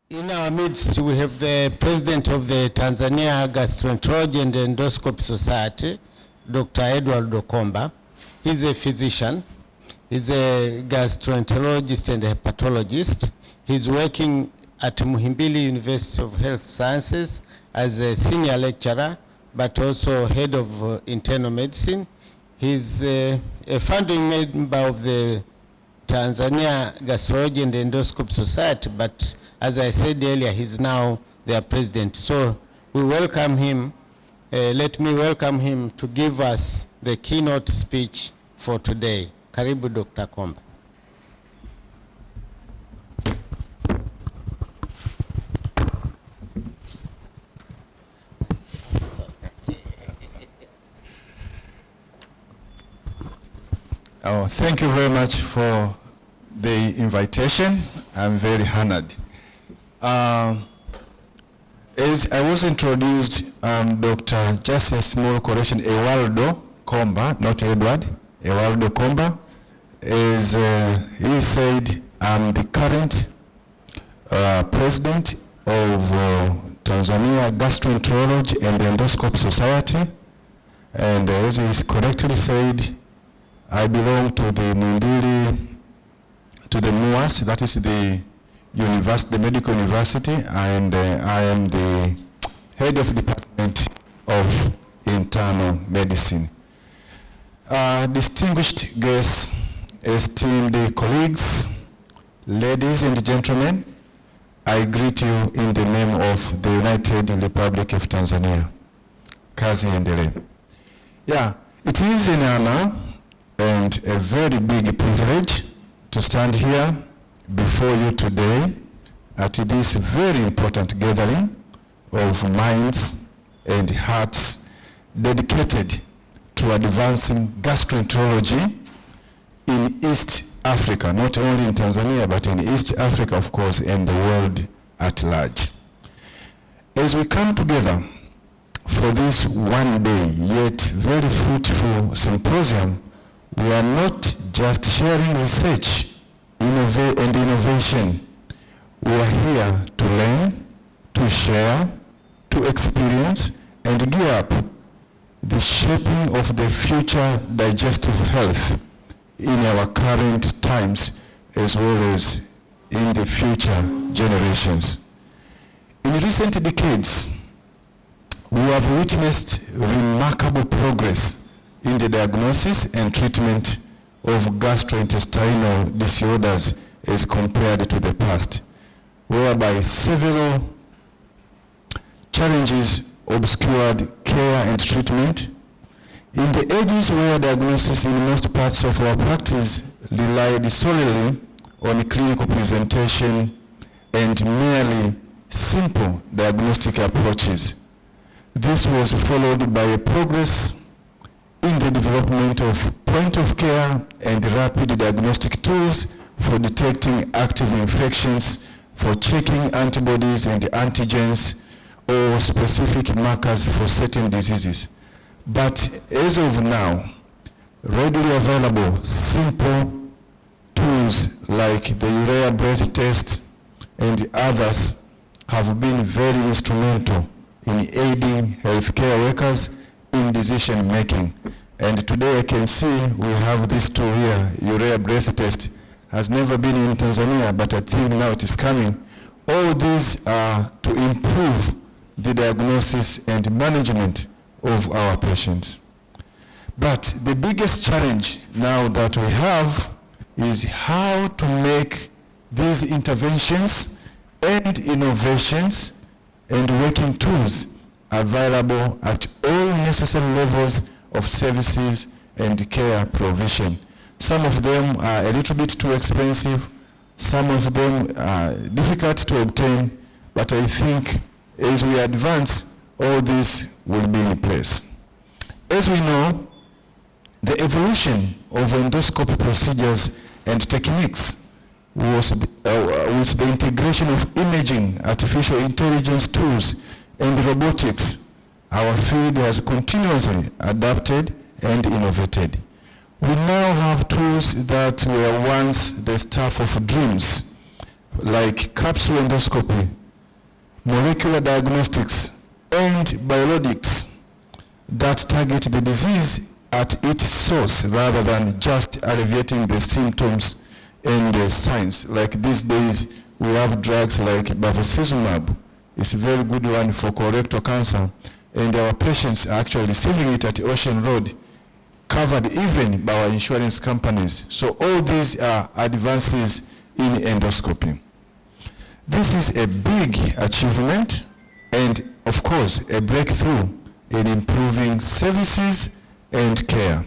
In our midst, we have the president of the Tanzania Gastroentology and Endoscopy Society, Dr. Ewaldo Komba. He's a physician. He's a gastroenterologist and a hepatologist. He's working at Muhimbili University of Health Sciences as a senior lecturer, but also head of internal medicine. He's a founding member of the Tanzania Gastroentology and Endoscopy Society, but as I said earlier, he's now their president. So we welcome him. Let me welcome him to give us the keynote speech for today. Karibu, Dr. Komba. Oh, thank you very much for the invitation. I'm very honored. As I was introduced, Dr. Just a small correction, Ewaldo Komba, not Edward, Ewaldo Komba. As he said, I'm the current president of Tanzania Gastroenterology and Endoscopy Society. And as he correctly said, I belong to the Muhimbili, to the MUAS, that is the university, the medical university, and I am the head of department of internal medicine. Distinguished guests, esteemed colleagues, ladies and gentlemen, I greet you in the name of the United Republic of Tanzania. Kazi endele. Yeah, it is an honor and a very big privilege to stand here before you today at this very important gathering of minds and hearts dedicated to advancing gastroenterology in East Africa, not only in Tanzania, but in East Africa, of course, and the world at large. As we come together for this one day, yet very fruitful symposium, we are not just sharing research and innovation. We are here to learn, to share, to experience, and gear up the shaping of the future digestive health in our current times as well as in the future generations. In recent decades, we have witnessed remarkable progress in the diagnosis and treatment of gastrointestinal disorders as compared to the past, whereby several challenges obscured care and treatment. In the ages where diagnosis in most parts of our practice relied solely on clinical presentation and merely simple diagnostic approaches, this was followed by a progress in the development of point-of-care and rapid diagnostic tools for detecting active infections, for checking antibodies and antigens, or specific markers for certain diseases. But as of now, readily available simple tools like the urea breath test and others have been very instrumental in aiding healthcare workers in decision making. And today I can see we have this tool here, urea breath test. Has never been in Tanzania, but I think now it is coming. All these are to improve the diagnosis and management of our patients. But the biggest challenge now that we have is how to make these interventions and innovations and working tools available at all necessary levels of services and care provision. Some of them are a little bit too expensive, some of them are difficult to obtain, but I think as we advance, all this will be in place. As we know, the evolution of endoscopy procedures and techniques was with the integration of imaging, artificial intelligence tools, and robotics, our field has continuously adapted and innovated. We now have tools that were once the stuff of dreams, like capsule endoscopy, molecular diagnostics, and biologics that target the disease at its source rather than just alleviating the symptoms and the signs. Like these days, we have drugs like bevacizumab. It's a very good one for colorectal cancer, and our patients are actually receiving it at Ocean Road, covered even by our insurance companies. So all these are advances in endoscopy. This is a big achievement and, of course, a breakthrough in improving services and care.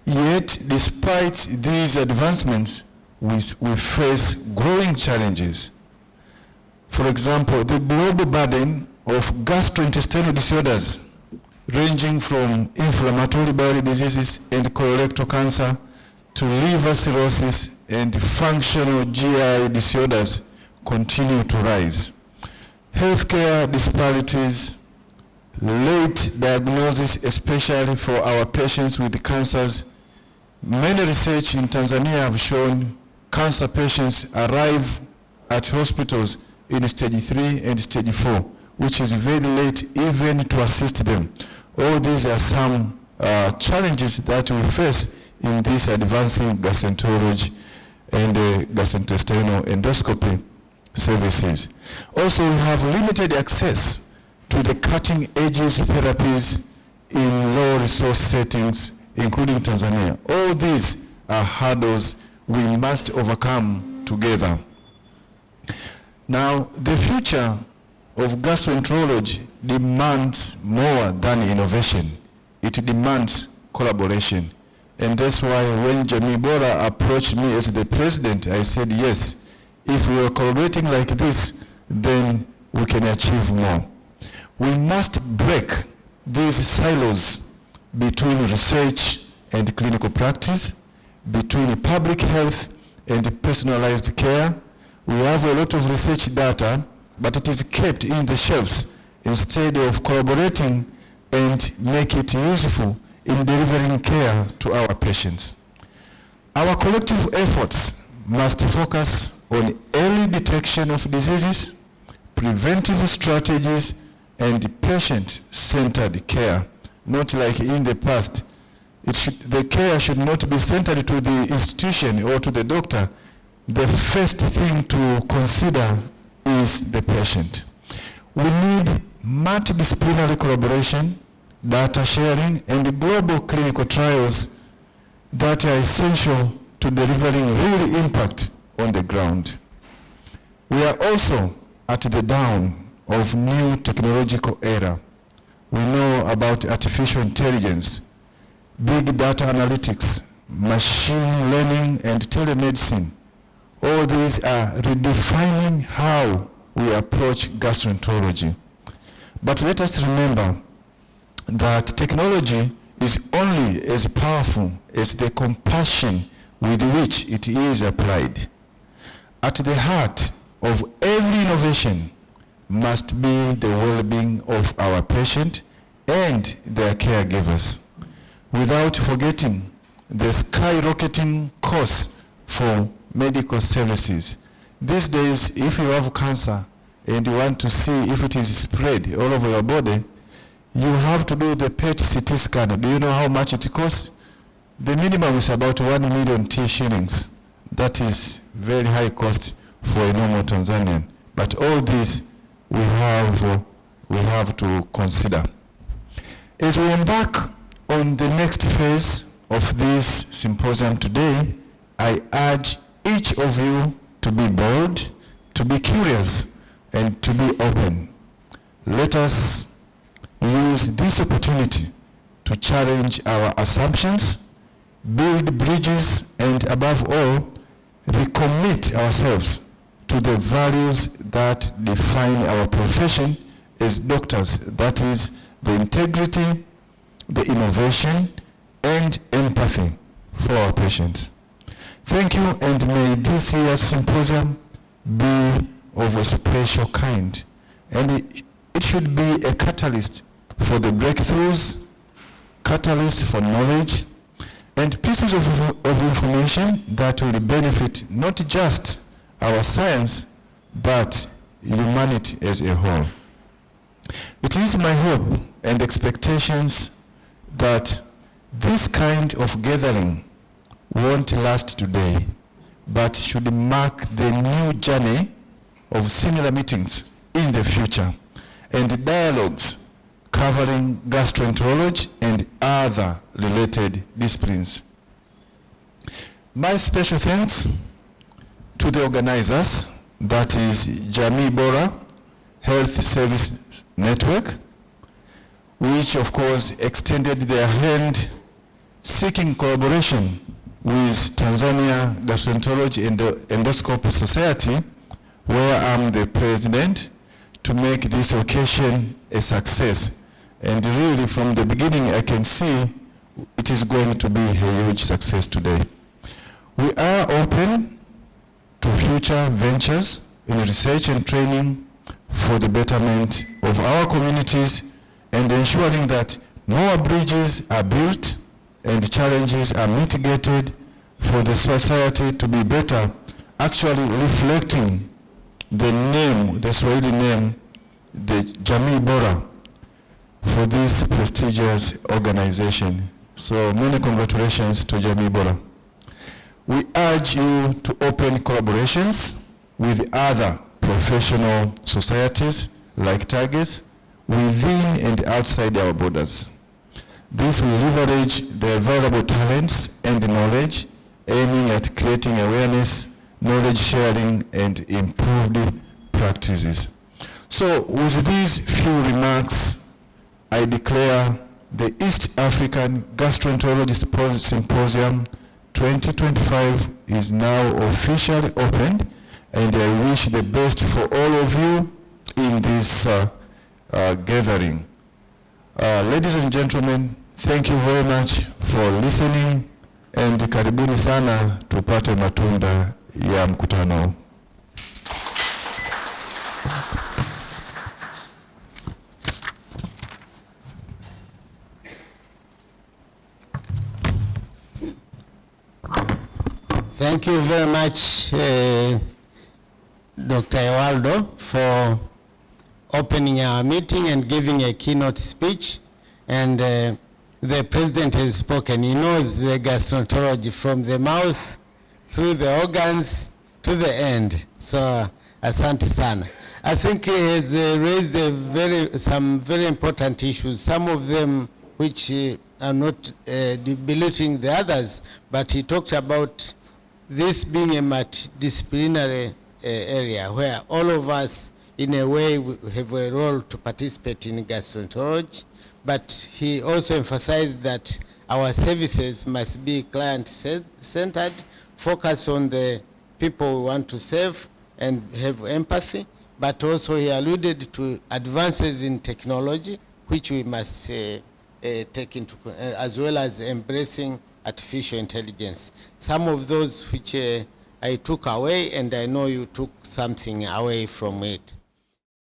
Yet, despite these advancements, we face growing challenges. For example, the global burden of gastrointestinal disorders, ranging from inflammatory bowel diseases and colorectal cancer to liver cirrhosis and functional GI disorders, continue to rise. Healthcare disparities, late diagnosis, especially for our patients with cancers. Many research in Tanzania have shown cancer patients arrive at hospitals in stage 3 and stage 4, which is very late even to assist them. All these are some challenges that we face in this advancing gastroenterology and gastrointestinal endoscopy services. Also, we have limited access to the cutting edge therapies in low resource settings, including Tanzania. All these are hurdles we must overcome together. Now, the future of gastroenterology demands more than innovation. It demands collaboration. And that's why when Jamii Bora approached me as the president, I said, yes, if we are collaborating like this, then we can achieve more. We must break these silos between research and clinical practice, between public health and personalized care. We have a lot of research data, but it is kept in the shelves instead of collaborating and make it useful in delivering care to our patients. Our collective efforts must focus on early detection of diseases, preventive strategies, and patient-centered care, not like in the past. The care should not be centered to the institution or to the doctor. The first thing to consider is the patient. We need multidisciplinary collaboration, data sharing, and global clinical trials that are essential to delivering real impact on the ground. We are also at the dawn of new technological era. We know about artificial intelligence, big data analytics, machine learning, and telemedicine. All these are redefining how we approach gastroenterology. But let us remember that technology is only as powerful as the compassion with which it is applied. At the heart of every innovation must be the well-being of our patient and their caregivers, without forgetting the skyrocketing costs for medical services. These days, if you have cancer and you want to see if it is spread all over your body, you have to do the PET CT scan. Do you know how much it costs? The minimum is about 1 million shillings. That is very high cost for a normal Tanzanian. But all this we have to consider. As we embark on the next phase of this symposium today, I urge each of you to be bold, to be curious, and to be open. Let us use this opportunity to challenge our assumptions, build bridges, and above all, recommit ourselves to the values that define our profession as doctors, that is, the integrity, the innovation, and empathy for our patients. Thank you, and may this year's symposium be of a special kind, and it should be a catalyst for the breakthroughs, catalyst for knowledge, and pieces of information that will benefit not just our science, but humanity as a whole. It is my hope and expectations that this kind of gathering won't last today, but should mark the new journey of similar meetings in the future and dialogues covering gastroenterology and other related disciplines. My special thanks to the organizers, that is Jamii Bora Health Service Network, which of course extended their hand seeking collaboration with Tanzania Gastroentology and Endoscopy Society, where I'm the president, to make this occasion a success. And really from the beginning I can see it is going to be a huge success today. We are open to future ventures in research and training for the betterment of our communities and ensuring that more bridges are built and challenges are mitigated for the society to be better, actually reflecting the name, the Swahili name, the Jamii Bora, for this prestigious organization. So many congratulations to Jamii Bora. We urge you to open collaborations with other professional societies like targets within and outside our borders. This will leverage the available talents and knowledge, aiming at creating awareness, knowledge sharing, and improved practices. So with these few remarks, I declare the East African Gastroenterology Symposium 2025 is now officially opened, and I wish the best for all of you in this gathering. Ladies and gentlemen, thank you very much for listening, and karibuni sana tupate matunda ya mkutano. Thank you very much, Dr. Ewaldo, for opening our meeting and giving a keynote speech. And the president has spoken. He knows the gastroenterology from the mouth through the organs to the end. So, asante sana. I think he has raised some very important issues, some of them which are not belittling the others, but he talked about this being a multidisciplinary area where all of us in a way have a role to participate in gastroenterology, but he also emphasized that our services must be client-centered, focus on the people we want to serve and have empathy, but also he alluded to advances in technology which we must take into, as well as embracing artificial intelligence. Some of those which I took away, and I know you took something away from it.